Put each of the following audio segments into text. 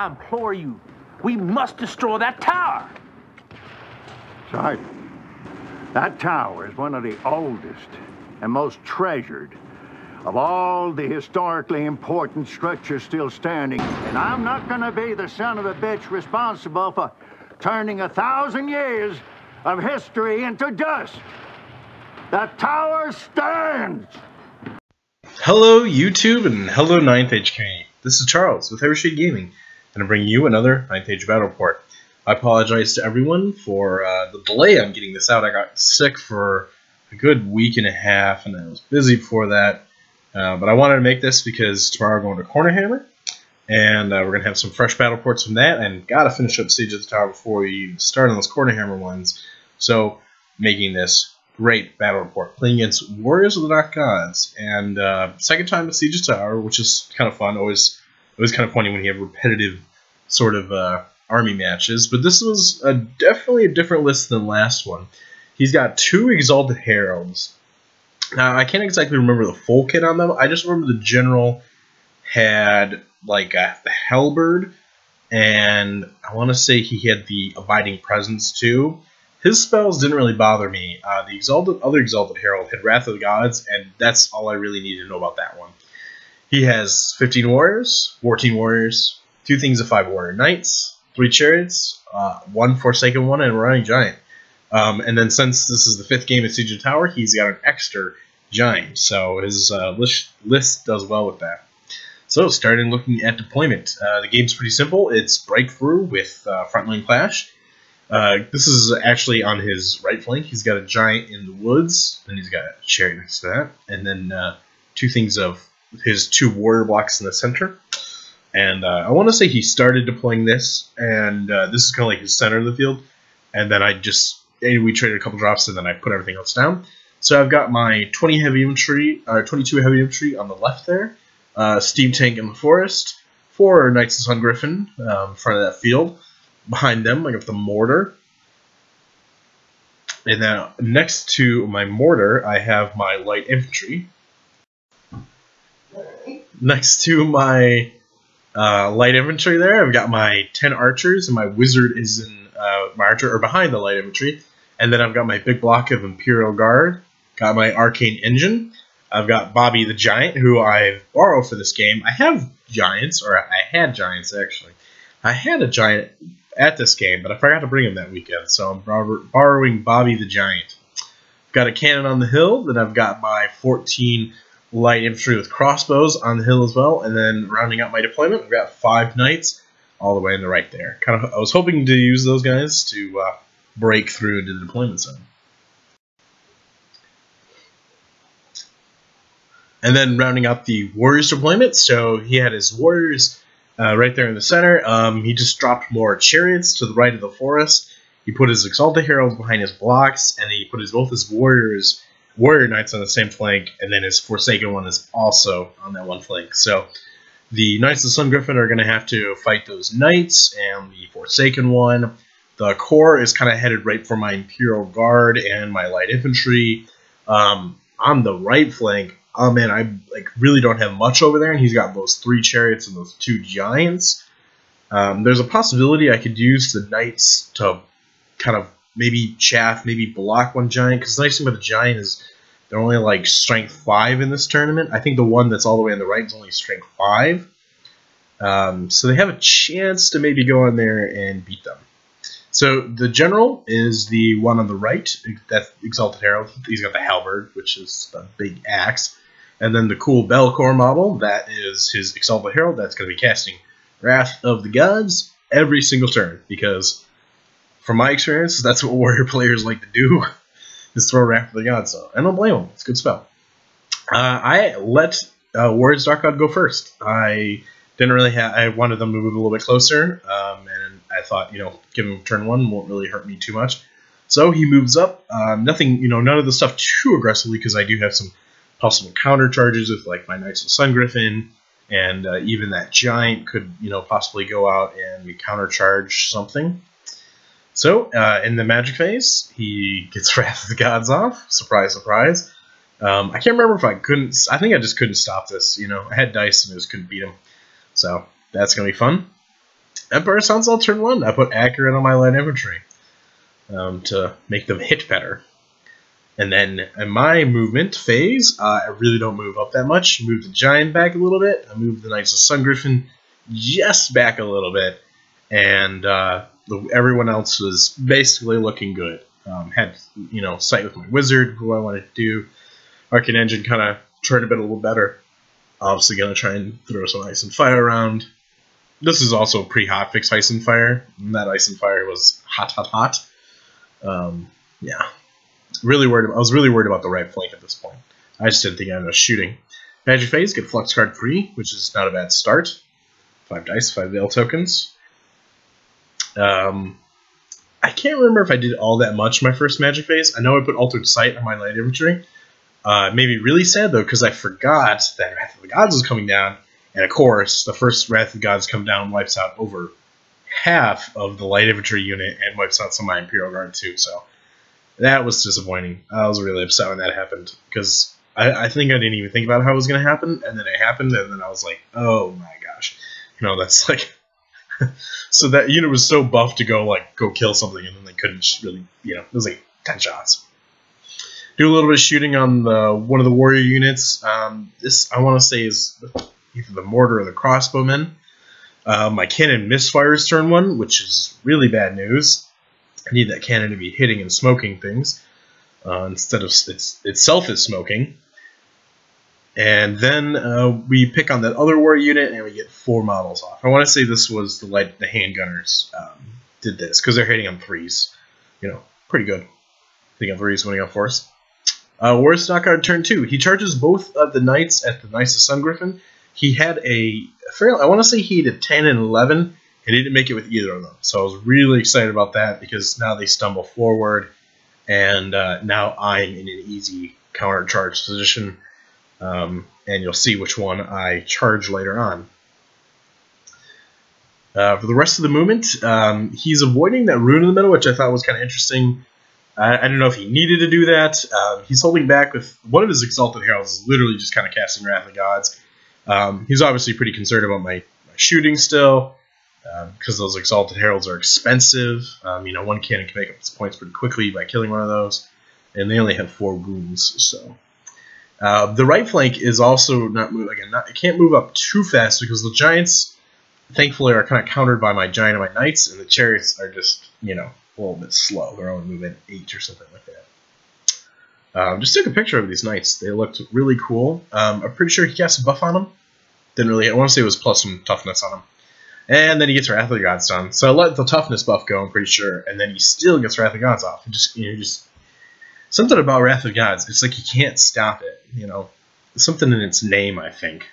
I implore you, we must destroy that tower. Sergeant, that tower is one of the oldest and most treasured of all the historically important structures still standing. And I'm not gonna be the son of a bitch responsible for turning 1,000 years of history into dust. The tower stands! Hello YouTube and hello 9th Age community. This is Charles with Evershade Gaming, and I'm bringing you another 9th Age Battle Report. I apologize to everyone for the delay on getting this out. I got sick for a good week and a half, and I was busy before that. But I wanted to make this because tomorrow we're going to Cornerhammer, and we're going to have some fresh battle reports from that, and got to finish up Siege of the Tower before we start on those Cornerhammer ones. So, making this great battle report, playing against Warriors of the Dark Gods, and second time at Siege of the Tower, which is kind of fun. Always kind of funny when you have repetitive sort of army matches, but this was definitely a different list than the last one. He's got 2 Exalted Heralds. Now, I can't exactly remember the full kit on them. I just remember the general had like the halberd, and I want to say he had the Abiding Presence too. His spells didn't really bother me. The other Exalted Herald had Wrath of the Gods, and that's all I really needed to know about that one. He has 15 warriors, 14 warriors, 2 things of 5 warrior knights, 3 chariots, 1 Forsaken one, and a running giant. And then since this is the 5th game at Siege of the Tower, he's got an extra giant, so his list does well with that. So starting looking at deployment, the game's pretty simple. It's breakthrough with frontline clash. This is actually on his right flank. He's got a giant in the woods, and he's got a chariot next to that, and then 2 things of his 2 warrior blocks in the center. And I want to say he started deploying this, and this is kind of like his center of the field, and then we traded a couple drops, and then I put everything else down. So I've got my 22 heavy infantry on the left there, steam tank in the forest, 4 Knights of Sun Griffin in front of that field. Behind them, I got the mortar. And then next to my mortar, I have my light infantry. Next to my light infantry there, I've got my 10 archers, and my wizard is in my archer, or behind the light infantry. And then I've got my big block of Imperial Guard, got my arcane engine. I've got Bobby the Giant, who I've borrowed for this game. I have giants, or I had giants actually. I had a giant at this game, but I forgot to bring him that weekend, so I'm borrowing Bobby the Giant. I've got a cannon on the hill, then I've got my 14 light infantry with crossbows on the hill as well, and then rounding out my deployment, I've got 5 knights all the way in the right there. I was hoping to use those guys to break through into the deployment zone. And then rounding out the warriors deployment, so he had his warriors right there in the center. He just dropped more chariots to the right of the forest. He put his Exalted Heralds behind his blocks, and he put both his warrior knights on the same flank, and then his Forsaken one is also on that one flank. So the Knights of the Sun Griffin are going to have to fight those knights, and the Forsaken one. The core is kind of headed right for my Imperial Guard and my light infantry. On the right flank, oh man, I really don't have much over there, and he's got those 3 chariots and those 2 giants. There's a possibility I could use the knights to kind of maybe block one giant, because the nice thing about the giant is they're only like strength 5 in this tournament. I think the one that's all the way on the right is only strength 5. So they have a chance to maybe go in there and beat them. So the general is the one on the right, that's Exalted Herald. He's got the halberd, which is the big axe. And then the cool Belcore model, that is his Exalted Herald. That's going to be casting Wrath of the Gods every single turn, because from my experience, that's what warrior players like to do, is throw Wrath of the Gods. So I don't blame them. It's a good spell. I let Warriors Dark God go first. I wanted them to move a little bit closer, and I thought, give him turn 1 won't really hurt me too much. So he moves up. None of the stuff too aggressively, because I do have some possible counter charges with like my Knights of the Sun Griffin, and even that giant could possibly go out and counter charge something. So in the magic phase, he gets Wrath of the Gods off. Surprise, surprise. I can't remember if I couldn't. I think I just couldn't stop this. I had dice and I just couldn't beat him. So that's gonna be fun. Empire Assault Cell turn 1, I put accurate on my light infantry to make them hit better. And then in my movement phase, I really don't move up that much. Move the Giant back a little bit. I move the Knights of Sun Griffin just back a little bit. And everyone else was basically looking good. Had, sight with my Wizard, who I wanted to do. Arcane Engine kind of tried a bit a little better. Obviously going to try and throw some Ice and Fire around. This is also pre-hotfix Ice and Fire. And that Ice and Fire was hot. Yeah. I was really worried about the right flank at this point. I just didn't think I had enough shooting. Magic Phase, get Flux card 3, which is not a bad start. 5 dice, 5 Veil tokens. I can't remember if I did all that much my first Magic Phase. I know I put Altered Sight on my light infantry. Made me really sad, though, because I forgot that Wrath of the Gods was coming down. And, of course, the first Wrath of the Gods come down wipes out over half of the light infantry unit and wipes out some of my Imperial Guard, too. So that was disappointing. I was really upset when that happened, because I think I didn't even think about how it was going to happen, and then it happened, and then I was like, oh my gosh. That's like... So that unit was so buffed to go kill something, and then they couldn't really, it was like 10 shots. Do a little bit of shooting on one of the warrior units. This, I want to say, is either the mortar or the crossbowmen. My cannon misfires turn 1, which is really bad news. I need that cannon to be hitting and smoking things instead of itself is smoking. And then we pick on that other war unit and we get 4 models off. I want to say this was the handgunners did this because they're hitting on 3s. Pretty good. Hitting on 3s, winning on 4s. War Stockyard turn 2. He charges both of the knights at the Knights of Sun Griffin. He had I want to say he had a 10 and 11, and he didn't make it with either of them. So I was really excited about that because now they stumble forward, and now I'm in an easy counter charge position. And you'll see which one I charge later on. For the rest of the movement, he's avoiding that rune in the middle, which I thought was kind of interesting. I don't know if he needed to do that. He's holding back with one of his Exalted Heralds, is literally just kind of casting Wrath of the Gods. He's obviously pretty concerned about my shooting still, because those Exalted Heralds are expensive. One cannon can make up its points pretty quickly by killing one of those, and they only have 4 wounds, so... the right flank is also not moving. Again, it can't move up too fast because the giants, thankfully, are kind of countered by my giant and my knights, and the chariots are just, a little bit slow. They're only moving 8 or something like that. Just took a picture of these knights. They looked really cool. I'm pretty sure he cast a buff on them. I want to say it was plus some toughness on them. And then he gets Wrath of the Gods done. So I let the toughness buff go, I'm pretty sure, and then he still gets Wrath of the Gods off. Just something about Wrath of the Gods. It's like you can't stop it. Something in its name, I think.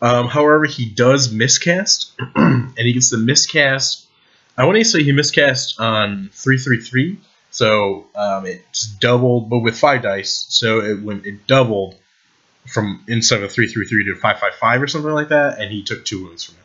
However, he does miscast, and he gets the miscast. I want to say he miscast on 333, so it just doubled, but with 5 dice, so it doubled from instead of 333 to 555 or something like that, and he took 2 wounds from it.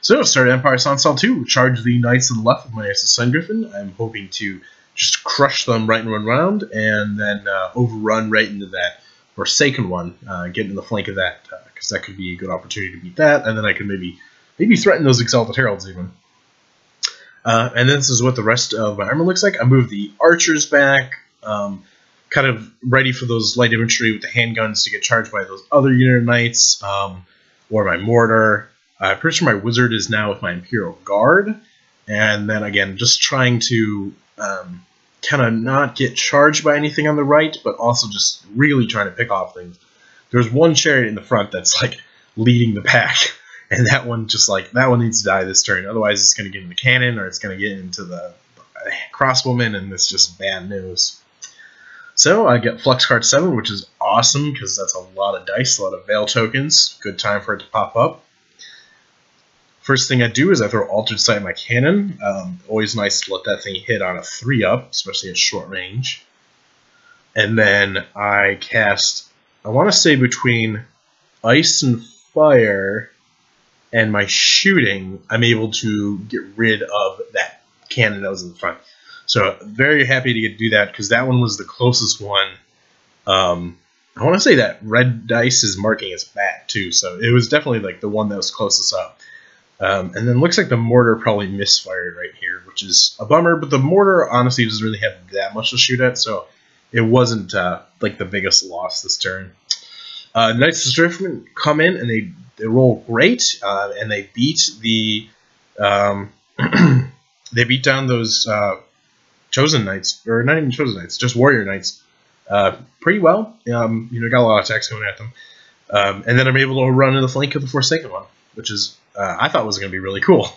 So start Empire Assault Cell 2, charge the knights to the left with my Knights of Sun Griffin. I'm hoping to just crush them right in one round, and then overrun right into that Forsaken one, get in the flank of that, because that could be a good opportunity to beat that, and then I could maybe threaten those Exalted Heralds even. And this is what the rest of my armor looks like. I moved the archers back, kind of ready for those light infantry with the handguns to get charged by those other unit of knights, or my mortar. I'm pretty sure my wizard is now with my Imperial Guard, and then again, just trying to kind of not get charged by anything on the right, but also just really trying to pick off things. There's one chariot in the front that's leading the pack, and that one needs to die this turn. Otherwise, it's going to get in the cannon, or it's going to get into the crossbowmen, and it's just bad news. So I get Flux card 7, which is awesome because that's a lot of dice, a lot of Veil tokens. Good time for it to pop up. First thing I do is I throw Altered Sight in my cannon. Always nice to let that thing hit on a 3-up, especially at short range. And then I cast, I want to say between Ice and Fire and my shooting, I'm able to get rid of that cannon that was in the front. So very happy to do that because that one was the closest one. I want to say that red dice is marking its back too, so it was definitely the one that was closest up. And then looks like the mortar probably misfired right here, which is a bummer, but the mortar honestly doesn't really have that much to shoot at, so it wasn't like the biggest loss this turn. Knights of Driftman come in and they roll great, and they beat the they beat down those Chosen Knights, or not even Chosen Knights, just Warrior Knights, pretty well. Got a lot of attacks going at them, and then I'm able to run in the flank of the Forsaken one, which is I thought was going to be really cool.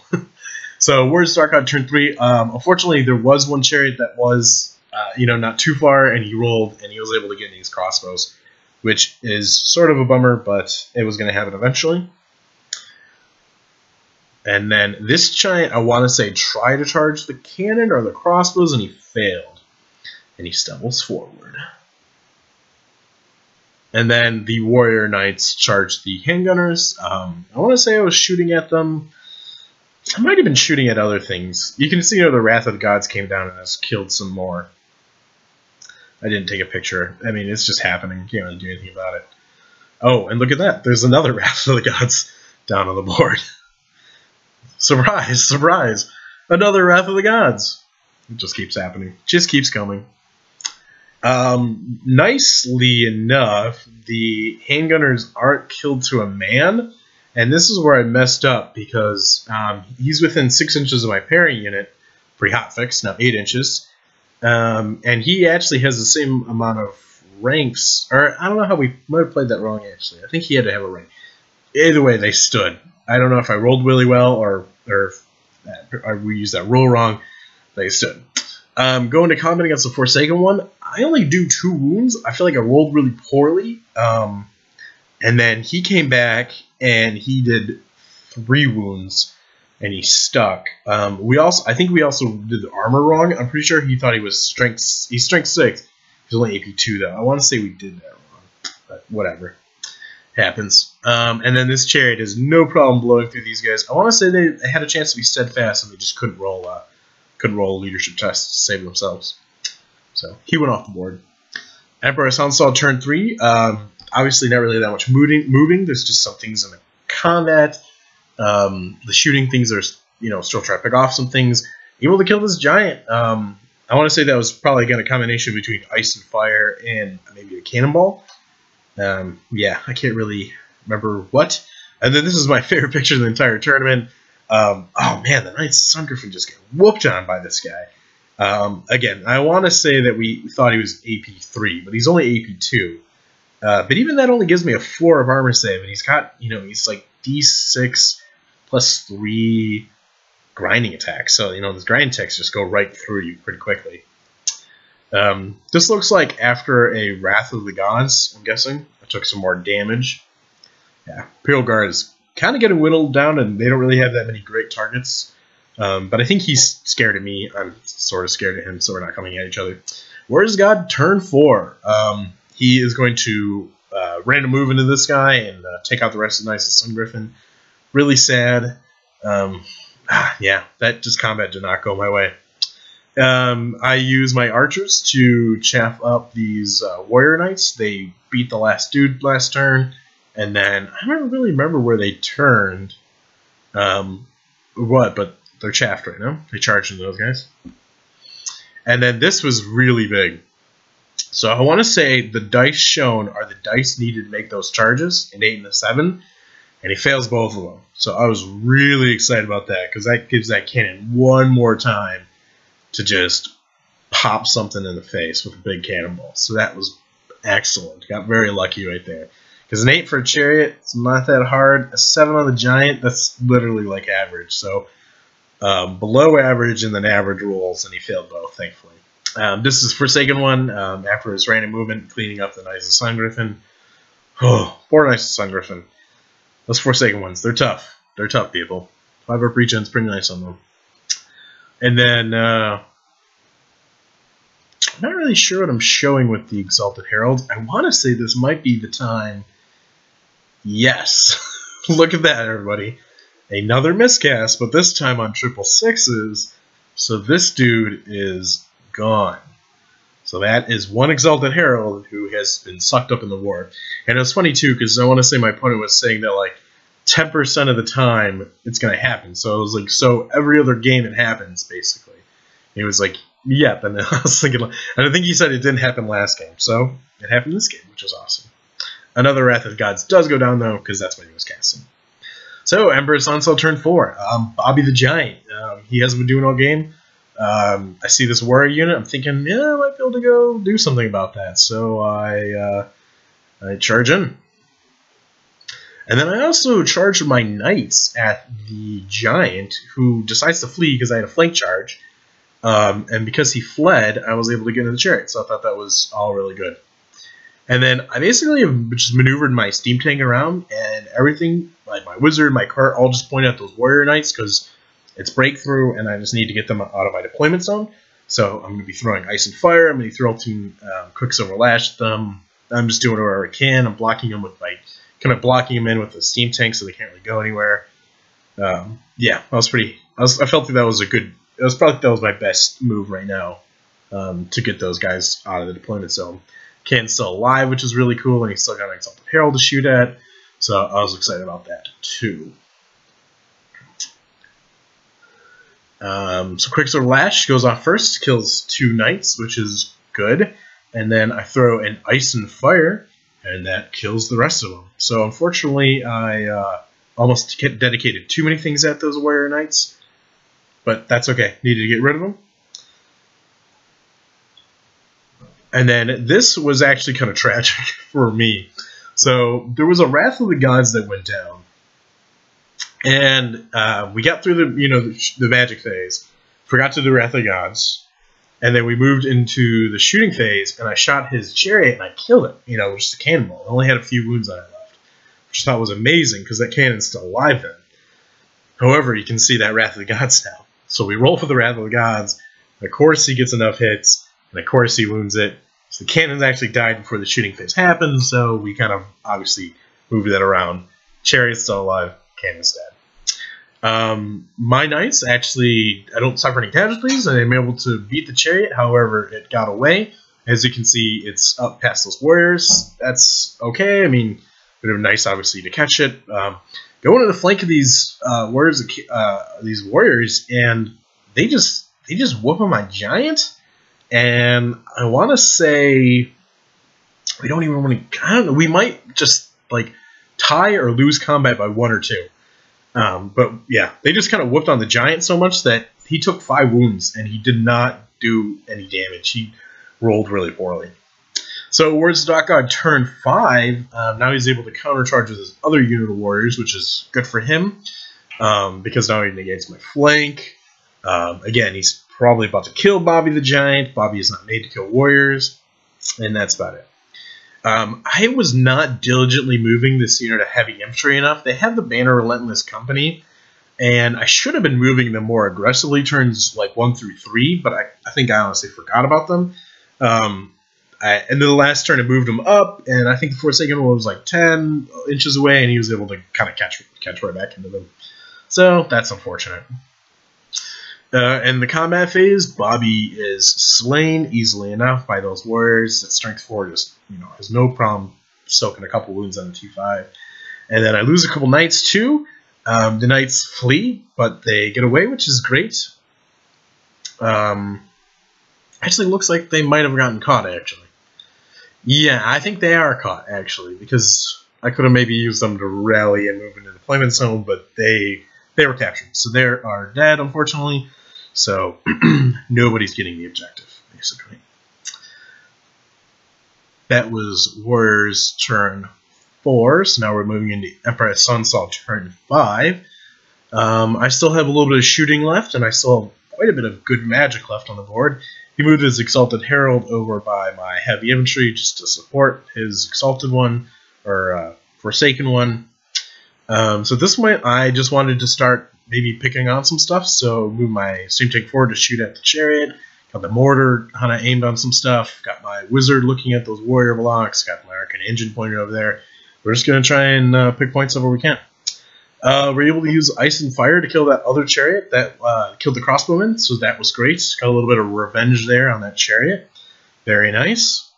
So Warriors Dark on turn 3. Unfortunately, there was one chariot that was not too far, and he rolled, and he was able to get these crossbows, which is sort of a bummer, but it was going to happen eventually. And then this giant, I want to say, tried to charge the cannon or the crossbows, and he failed. And he stumbles forward. And then the Warrior Knights charged the handgunners. I want to say I was shooting at them. I might have been shooting at other things. You can see the Wrath of the Gods came down and has killed some more. I didn't take a picture. I mean, it's just happening. You can't really do anything about it. Oh, and look at that. There's another Wrath of the Gods down on the board. Surprise, surprise. Another Wrath of the Gods. It just keeps happening. Just keeps coming. Nicely enough, the handgunners aren't killed to a man. And this is where I messed up because he's within 6 inches of my pairing unit. Pre-hotfix, now 8 inches. And he actually has the same amount of ranks. Or I don't know how we might have played that wrong, actually. I think he had to have a rank. Either way, they stood. I don't know if I rolled really well or we used that roll wrong. They stood. Going to combat against the Forsaken one, I only do 2 wounds. I feel like I rolled really poorly. And then he came back and he did 3 wounds and he stuck. I think we also did the armor wrong. I'm pretty sure he thought he was strength 6. He's only AP 2 though. I want to say we did that wrong, but whatever. Happens. And then this chariot has no problem blowing through these guys. I want to say they had a chance to be steadfast and they just couldn't roll a leadership test to save themselves. So he went off the board. Emperor Soundsaw turn 3. Obviously not really that much moving. There's just some things in the combat. The shooting things are still trying to pick off some things. Able to kill this giant. I want to say that was probably again a combination between ice and fire and maybe a cannonball. Yeah, I can't really remember what. And then this is my favorite picture of the entire tournament. Oh man, the Knights Sun Griffin just get whooped on by this guy. Again, I want to say that we thought he was AP 3, but he's only AP 2. But even that only gives me a 4 of armor save, and he's got, he's like D6 plus 3 grinding attacks. So, those grinding attacks just go right through you pretty quickly. This looks like after a Wrath of the Gods, I'm guessing. I took some more damage. Yeah, Imperial Guard is kind of getting whittled down, and they don't really have that many great targets. But I think he's scared of me. I'm sort of scared of him, so we're not coming at each other. Warriors God, turn 4. He is going to random move into this guy and take out the rest of the Knights of Sun Griffin. Really sad. Yeah, that just combat did not go my way. I use my archers to chaff up these warrior knights. They beat the last dude last turn, and then I don't really remember where they turned. But they're chaffed right now. They charged into those guys. And then this was really big. So I want to say the dice shown are the dice needed to make those charges, an 8 and a 7, and he fails both of them. So I was really excited about that because that gives that cannon one more time to just pop something in the face with a big cannonball. So that was excellent. Got very lucky right there. Because an 8 for a chariot, it's not that hard. A 7 on the giant, that's literally like average. So below average and then average rolls, and he failed both, thankfully. This is Forsaken one, after his random movement, cleaning up the Knights of Sun Griffin. Oh, poor Knights of Sun Griffin. Those Forsaken ones, they're tough. They're tough, people. 5-up regen's pretty nice on them. And then, I'm not really sure what I'm showing with the Exalted Herald. I want to say this might be the time. Yes. Look at that, everybody. Another miscast, but this time on 666s. So this dude is gone. So that is one Exalted Herald who has been sucked up in the war. And it's funny, too, because I want to say my opponent was saying that, like, 10% of the time it's going to happen. So it was like, so every other game it happens, basically. And he was like, yep. And then I was thinking, and I think he said it didn't happen last game. So it happened this game, which is awesome. Another Wrath of the Gods does go down, though, because that's what he was casting. So, Emperor's Onslaught turn 4. Bobby the Giant. He hasn't been doing all game. I see this warrior unit. I'm thinking, yeah, I might be able to go do something about that. So I charge in. And then I also charged my knights at the Giant, who decides to flee because I had a flank charge. And because he fled, I was able to get in the chariot. So I thought that was all really good. And then I basically have just maneuvered my steam tank around, and everything, like my wizard, my cart, all just point at those warrior knights because it's breakthrough, and I just need to get them out of my deployment zone. So I'm going to be throwing ice and fire. I'm going to throw Quicksilver Lash at them. I'm just doing whatever I can. I'm blocking them with kind of blocking them in with the steam tank so they can't really go anywhere. Yeah, I felt like that was a good. That was my best move right now to get those guys out of the deployment zone. Can's still alive, which is really cool, and he's still got an Exalted Herald to shoot at, so I was excited about that too. So Quicksilver Lash goes off first, kills 2 knights, which is good, and then I throw an Ice and Fire, and that kills the rest of them. So unfortunately, I almost dedicated too many things at those warrior knights, but that's okay. Needed to get rid of them. And then this was actually kind of tragic for me. So there was a Wrath of the Gods that went down, and we got through the magic phase, forgot to do Wrath of the Gods, and then we moved into the shooting phase, and I shot his chariot and I killed it. Just a cannonball. I only had a few wounds on it left, which I thought was amazing because that cannon's still alive then. However, you can see that Wrath of the Gods now. So we roll for the Wrath of the Gods. Of course, he gets enough hits. And of course he wounds it. So the cannons actually died before the shooting phase happened, so we kind of obviously moved that around. Chariot's still alive, cannon's dead. My knights actually, I don't suffer any casualties, and I'm able to beat the chariot, however it got away. As you can see, it's up past those warriors. That's okay, I mean, it would have been nice obviously to catch it. Go into the flank of these warriors, and they just whoop on my giant. And I want to say we don't even want to. I don't know. We might just tie or lose combat by 1 or 2. But yeah, they just kind of whooped on the giant so much that he took 5 wounds and he did not do any damage. He rolled really poorly. So Words of Dark God turn 5. Now he's able to countercharge with his other unit of warriors, which is good for him because now he negates my flank. Again, he's probably about to kill Bobby the Giant. Bobby is not made to kill warriors, and that's about it. I was not diligently moving this unit of heavy infantry enough. They have the banner Relentless Company, and I should have been moving them more aggressively turns 1 through 3, but I think I honestly forgot about them. And then the last turn I moved them up, and I think the Forsaken one was 10 inches away, and he was able to kind of catch right back into them. So that's unfortunate. In the combat phase, Bobby is slain easily enough by those warriors. That Strength 4 just has no problem soaking a couple wounds on the T5. And then I lose a couple knights too. The knights flee, but they get away, which is great. Actually, looks like they might have gotten caught, actually. Yeah, I think they are caught, actually, because I could have maybe used them to rally and move into the deployment zone, but they were captured. So they are dead, unfortunately. So nobody's getting the objective, basically. That was Warriors turn 4, so now we're moving into Emperor's Onslaught turn 5. I still have a little bit of shooting left, and I still have quite a bit of good magic left on the board. He moved his Exalted Herald over by my heavy infantry just to support his Exalted one, or Forsaken one. So at this point, I just wanted to start maybe picking on some stuff, so move my Steam Tank forward to shoot at the chariot, got the mortar kind of aimed on some stuff, got my wizard looking at those warrior blocks, got my Arcane Engine pointed over there. We're just going to try and pick points over we can. We're able to use Ice and Fire to kill that other chariot that killed the crossbowman, so that was great. Got a little bit of revenge there on that chariot. Very nice.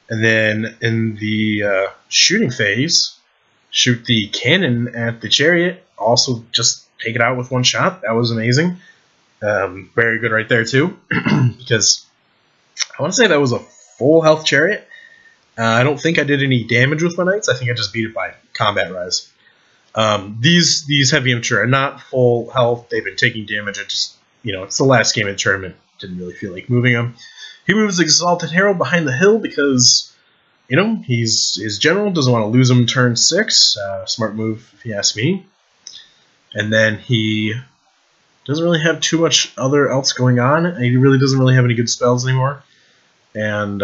And then in the shooting phase, shoot the cannon at the chariot. Also, just take it out with one shot. That was amazing. Very good right there too, because I want to say that was a full health chariot. I don't think I did any damage with my knights. I think I just beat it by combat rise. These heavy infantry are not full health. They've been taking damage. I just, it's the last game of the tournament. Didn't really feel like moving them. He moves Exalted Herald behind the hill because, his general doesn't want to lose him turn 6. Smart move, if you ask me. And then he doesn't really have too much else going on. He really doesn't really have any good spells anymore. And,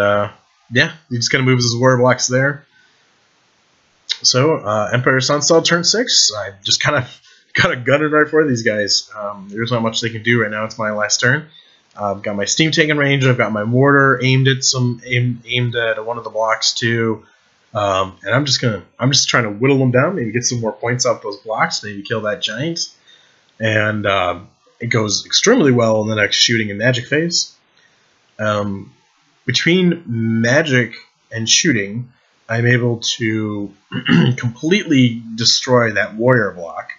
yeah, he just kind of moves his warrior blocks there. So, Empire Sunstar turn 6. I just kind of got a gunner right for these guys. There's not much they can do right now. It's my last turn. I've got my steam taking range. I've got my mortar aimed at one of the blocks too. And I'm just trying to whittle them down, maybe get some more points off those blocks, maybe kill that giant. And it goes extremely well in the next shooting and magic phase. Between magic and shooting, I'm able to completely destroy that warrior block.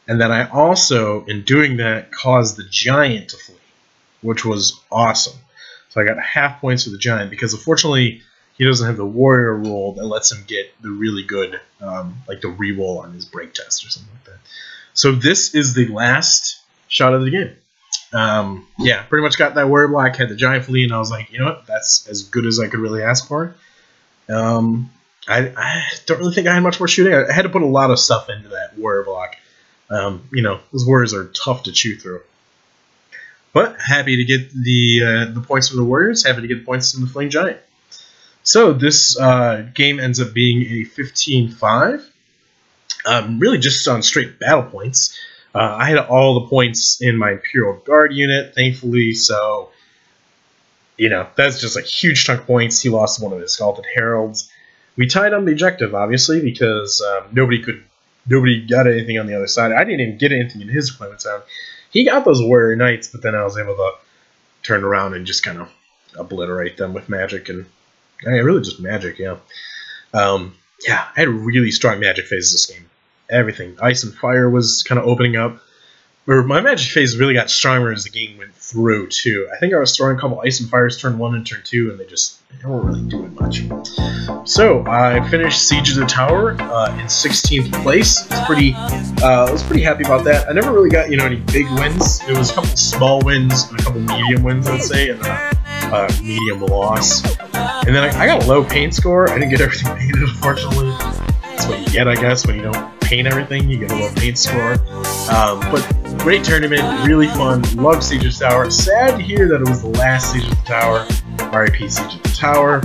And then I also, in doing that, caused the giant to flee, which was awesome. So I got half points for the giant, because unfortunately he doesn't have the warrior rule that lets him get the really good, like the reroll on his break test or something like that. So this is the last shot of the game. Yeah, pretty much got that warrior block, had the giant flee, and I was like, you know what, that's as good as I could really ask for. I don't really think I had much more shooting. I had to put a lot of stuff into that warrior block. Those warriors are tough to chew through. But happy to get the points from the warriors, happy to get the points from the fleeing giant. So this game ends up being a 15-5. Really just on straight battle points. I had all the points in my Imperial Guard unit, thankfully, so that's just a huge chunk of points. He lost one of his Scalded Heralds. We tied on the objective, obviously, because nobody got anything on the other side. I didn't even get anything in his deployment zone. He got those warrior knights, but then I was able to turn around and just kind of obliterate them with magic, and really just magic, yeah. Yeah, I had really strong magic phases this game. Everything. Ice and Fire was kind of opening up. My magic phase really got stronger as the game went through, too. I think I was throwing a couple Ice and Fires turn 1 and turn 2, and they weren't really doing much. So, I finished Siege of the Tower in 16th place. I was pretty happy about that. I never really got, any big wins. It was a couple small wins and a couple medium wins, I'd say, and a medium loss. And then I got a low paint score. I didn't get everything painted, unfortunately. That's what you get, I guess, when you don't paint everything. You get a low paint score. But great tournament, really fun. Love Siege of the Tower. Sad to hear that it was the last Siege of the Tower. RIP Siege of the Tower.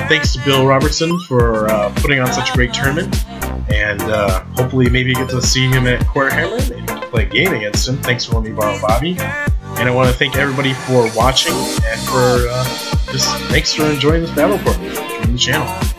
Thanks to Bill Robertson for putting on such a great tournament. And hopefully maybe get to see him at Cornerhammer and get to play a game against him. Thanks for letting me borrow Bobby. And I want to thank everybody for watching and for thanks for enjoying this battle report. Join the channel.